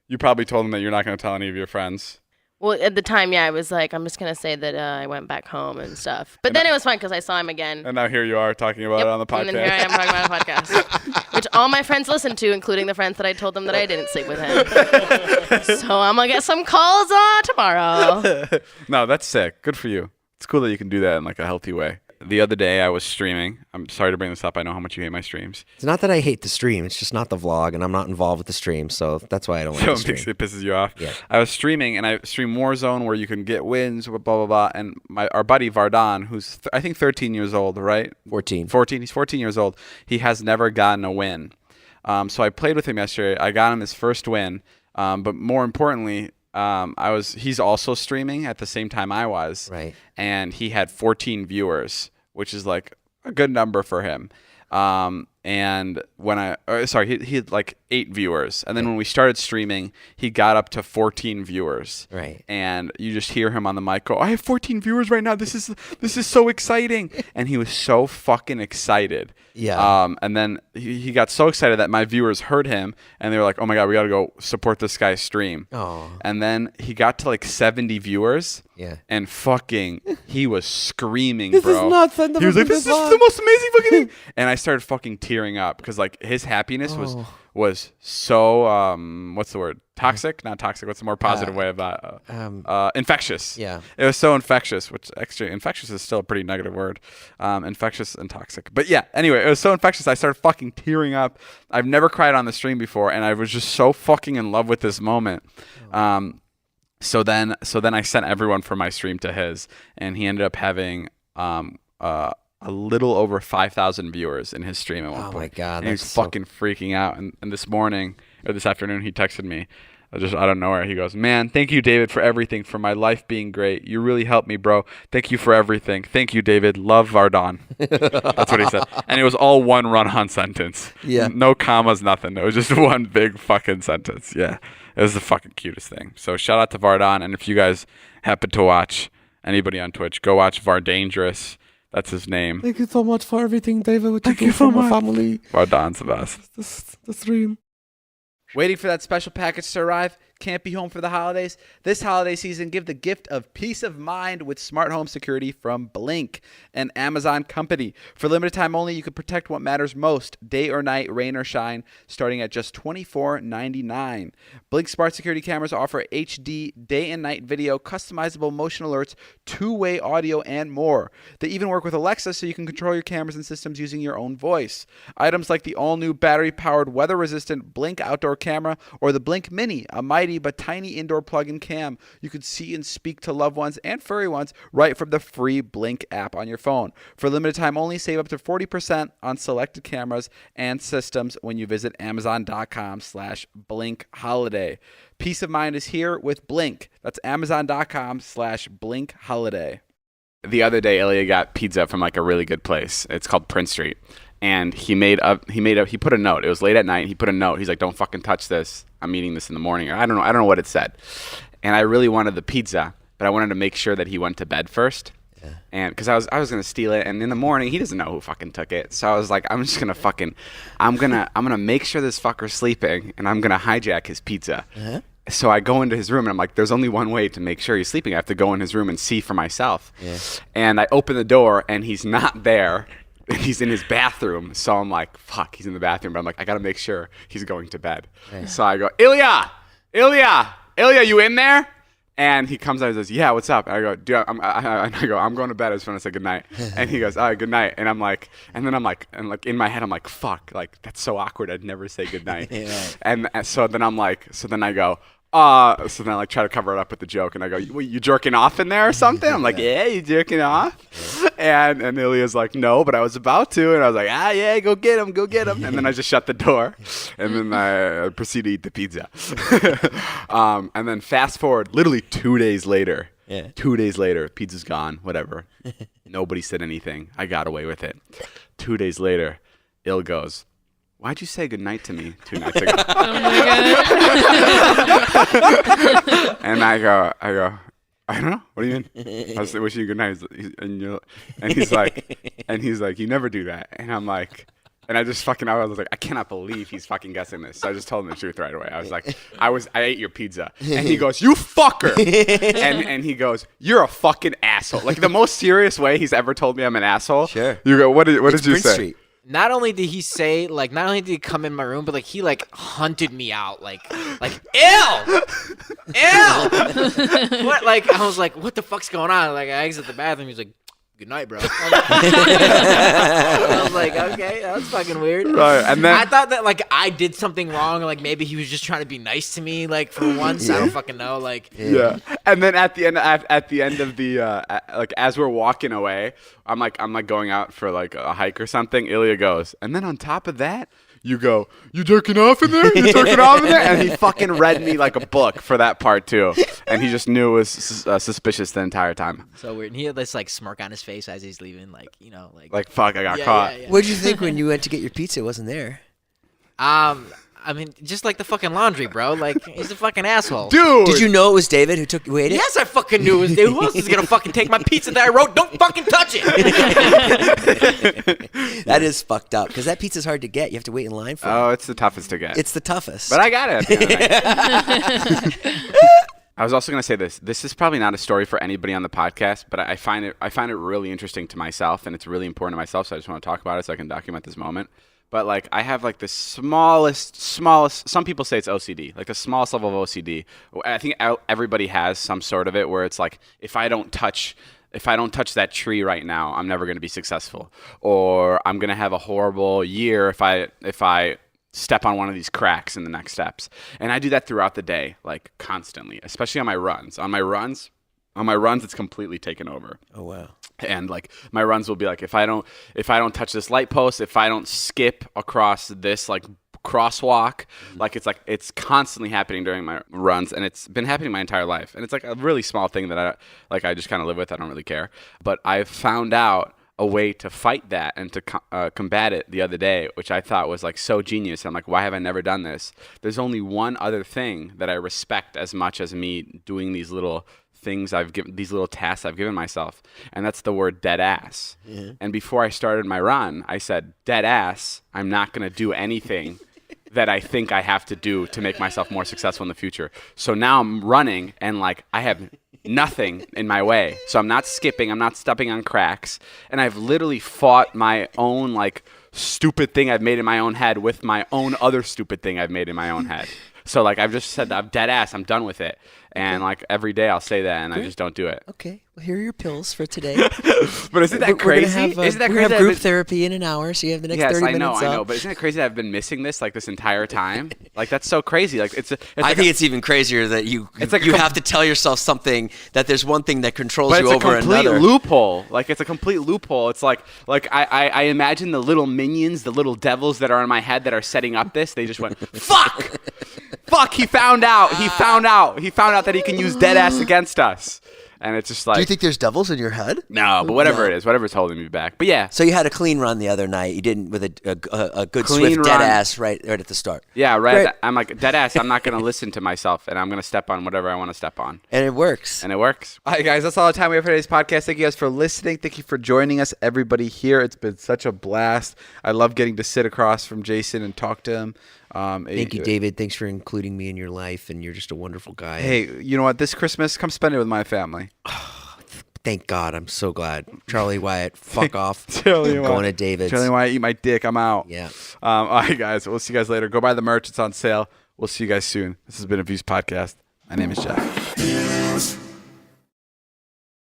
A: you probably told him that you're not going to tell any of your friends.
E: Well, at the time, yeah, I was like, I'm just gonna say that I went back home and stuff. But then it was fun because I saw him again.
A: And now here you are talking about it on the podcast.
E: And then here I am talking about a podcast, which all my friends listen to, including the friends that I told them that I didn't sleep with him. So I'm gonna get some calls tomorrow.
A: No, that's sick. Good for you. It's cool that you can do that in like a healthy way. The other day I was streaming. I'm sorry to bring this up. I know how much you hate my streams.
C: It's not that I hate the stream. It's just not the vlog, and I'm not involved with the stream, so that's why I don't like
A: So
C: the stream.
A: it pisses you off.
C: Yeah.
A: I was streaming, and I stream Warzone where you can get wins, blah blah blah. And our buddy Vardan, who's I think 13 years old, right?
C: 14.
A: 14. He's 14 years old. He has never gotten a win. So I played with him yesterday. I got him his first win. But more importantly, he's also streaming at the same time I was.
C: Right.
A: And he had 14 viewers, which is like a good number for him. And when he had like 8 viewers. And then when we started streaming, he got up to 14 viewers.
C: Right.
A: And you just hear him on the mic go, I have 14 viewers right now. This is so exciting. And he was so fucking excited.
C: Yeah.
A: And then he got so excited that my viewers heard him and they were like, oh my God, we got to go support this guy's stream.
C: Oh.
A: And then he got to like 70 viewers.
C: Yeah.
A: And fucking, he was screaming,
C: This
A: bro.
C: is nuts. I've never
A: He was like,
C: been
A: this
C: this
A: is
C: high."
A: the most amazing fucking thing. And I started fucking tearing up because like his happiness
C: Oh.
A: was so, what's the word? Toxic? Not toxic. What's the more positive way of that? Infectious.
C: Yeah.
A: It was so infectious, which actually infectious is still a pretty negative word. Infectious and toxic. But yeah, anyway, it was so infectious. I started fucking tearing up. I've never cried on the stream before, and I was just so fucking in love with this moment. So then I sent everyone from my stream to his, and he ended up having a little over 5,000 viewers in his stream at one point.
C: Oh my God,
A: And he was
C: that's so-
A: fucking freaking out. And this morning or this afternoon, he texted me just out of nowhere. He goes, man, thank you, David, for everything, for my life being great. You really helped me, bro. Thank you for everything. Thank you, David. Love Vardan. That's what he said. And it was all one run-on sentence.
C: Yeah.
A: No commas, nothing. It was just one big fucking sentence. Yeah. It was the fucking cutest thing. So shout out to Vardan. And if you guys happen to watch, anybody on Twitch, go watch Vardangerous. That's his name.
G: Thank you so much for everything, David. What
A: Thank
G: you
A: you
G: do for
A: so
G: my
A: much.
G: family.
A: Vardan's the best.
G: The stream.
A: Waiting for that special package to arrive? Can't be home for the holidays? This holiday season, give the gift of peace of mind with smart home security from Blink, an Amazon company. For limited time only, you can protect what matters most, day or night, rain or shine, starting at just $24.99. Blink smart security cameras offer HD day and night video, customizable motion alerts, two-way audio, and more. They even work with Alexa so you can control your cameras and systems using your own voice. Items like the all-new battery-powered, weather-resistant Blink outdoor camera or the Blink Mini, a mighty but tiny indoor plug-in cam. You can see and speak to loved ones and furry ones right from the free Blink app on your phone. For limited time only, save up to 40% on selected cameras and systems when you visit Amazon.com/BlinkHoliday. Peace of mind is here with Blink. That's Amazon.com/BlinkHoliday.
B: The other day, Ilya got pizza from like a really good place. It's called Prince Street. And he put a note. It was late at night. He put a note. He's like, "Don't fucking touch this. I'm eating this in the morning." Or I don't know what it said. And I really wanted the pizza, but I wanted to make sure that he went to bed first. Yeah. And because I was gonna steal it, and in the morning he doesn't know who fucking took it. So I was like, I'm gonna make sure this fucker's sleeping, and I'm gonna hijack his pizza. Uh-huh. So I go into his room, and I'm like, there's only one way to make sure he's sleeping. I have to go in his room and see for myself. Yeah. And I open the door, and he's not there. He's in his bathroom. So I'm like, fuck, he's in the bathroom. But I'm like, I got to make sure he's going to bed. Yeah. So I go, Ilya, you in there? And he comes out and says, yeah, what's up? And I go, dude, I'm going to bed. I just want to say goodnight. And he goes, all right, good night. And I'm like, and in my head, I'm like, fuck, like, that's so awkward. I'd never say goodnight. Yeah. And so then I go, so then I like try to cover it up with the joke, and I go, you jerking off in there or something? I'm like, yeah, you jerking off? And Ilya's like, no, but I was about to. And I was like, yeah, go get him. And then I just shut the door, and then I proceed to eat the pizza. And then fast forward, literally 2 days later. Yeah. 2 days later, pizza's gone, whatever. Nobody said anything. I got away with it. 2 days later, Il goes, why'd you say goodnight to me 2 nights ago? Oh my God. And I go, I don't know. What do you mean? I was wishing you good night. And he's like, you never do that. And I'm like, and I was like, I cannot believe he's fucking guessing this. So I just told him the truth right away. I was like, I ate your pizza. And he goes, you fucker. and he goes, you're a fucking asshole. Like the most serious way he's ever told me I'm an asshole. Sure. You go, what did you say? Street.
H: Not only did he say, like, not only did he come in my room, but, like, he, like, hunted me out. Like, ew! What? Like, I was like, what the fuck's going on? Like, I exit the bathroom. He's like, good night, bro. I was like, okay, that's fucking weird. Right, and then I thought that, like, I did something wrong. Or, like, maybe he was just trying to be nice to me, like, for once. Yeah. I don't fucking know. Like,
B: yeah. And then at the end of the, like, as we're walking away, I'm like going out for, like, a hike or something. Ilya goes, and then on top of that, you go, you jerking off in there? You jerking off in there? And he fucking read me like a book for that part, too. And he just knew it was suspicious the entire time.
H: So weird. And he had this, like, smirk on his face as he's leaving, like,
B: Like, fuck, I got caught.
C: Yeah. What did you think when you went to get your pizza? It wasn't there.
H: I mean, just like the fucking laundry, bro. Like, he's a fucking asshole.
B: Dude!
C: Did you know it was David who ate it?
H: Yes, I fucking knew it was David. Who else is going to fucking take my pizza that I wrote, don't fucking touch it?
C: That is fucked up, because that pizza's hard to get. You have to wait in line for it.
B: Oh, it's the toughest to get.
C: It's the toughest.
B: But I got it. I was also going to say this. This is probably not a story for anybody on the podcast, but I find it really interesting to myself, and it's really important to myself, so I just want to talk about it so I can document this moment. But, like, I have, like, the smallest, some people say it's OCD, like the smallest level of OCD. I think everybody has some sort of it where it's like, if I don't touch that tree right now, I'm never going to be successful. Or I'm going to have a horrible year if I step on one of these cracks in the next steps. And I do that throughout the day, like, constantly, especially on my runs. On my runs, it's completely taken over.
C: Oh, wow.
B: And like my runs will be like, if I don't touch this light post, if I don't skip across this like crosswalk, like it's constantly happening during my runs, and it's been happening my entire life. And it's like a really small thing that I just kind of live with. I don't really care. But I've found out a way to fight that and to combat it the other day, which I thought was like so genius. I'm like, why have I never done this? There's only one other thing that I respect as much as me doing these little things these little tasks I've given myself, and that's the word dead ass. And before I started my run, I said, dead ass, I'm not going to do anything
A: that I think I have to do to make myself more successful in the future. So now I'm running and like I have nothing in my way. So I'm not skipping, I'm not stepping on cracks, and I've literally fought my own like stupid thing I've made in my own head with my own other stupid thing I've made in my own head. So like I've just said I'm dead ass, I'm done with it. And like every day I'll say that and I just don't do it.
C: Okay, well here are your pills for today.
A: But isn't that crazy? Isn't that
C: we're
A: crazy?
C: gonna have group therapy in an hour, so you have the next 30 minutes.
A: I know. But isn't it crazy that I've been missing this like this entire time? Like that's so crazy. Like
C: I think it's even crazier that you have to tell yourself something that there's one thing that controls you over another.
A: It's a complete loophole. Like it's a complete loophole. It's like I imagine the little minions, the little devils that are in my head that are setting up this. They just went fuck. Fuck, he found out. He found out that he can use dead ass against us. And it's just like...
C: Do you think there's devils in your head?
A: No, but whatever it is, whatever's holding me back. But yeah.
C: So you had a clean run the other night. You didn't with a good
A: clean
C: swift dead ass right at the start.
A: Yeah, right.
C: Great.
A: I'm like, dead ass, I'm not going to listen to myself, and I'm going to step on whatever I want to step on.
C: And it works.
A: All right, guys, that's all the time we have for today's podcast. Thank you guys for listening. Thank you for joining us, everybody here. It's been such a blast. I love getting to sit across from Jason and talk to him.
C: Thank you, David. Thanks for including me in your life, and you're just a wonderful guy.
A: Hey, you know what? This Christmas, come spend it with my family.
C: Thank God. I'm so glad. Charlie Wyatt, fuck off.
A: Charlie
C: I'm
A: Wyatt.
C: going to David's.
A: Charlie Wyatt, eat my dick. I'm out.
C: Yeah.
A: All right, guys. We'll see you guys later. Go buy the merch. It's on sale. We'll see you guys soon. This has been a Views Podcast. My name is Jeff.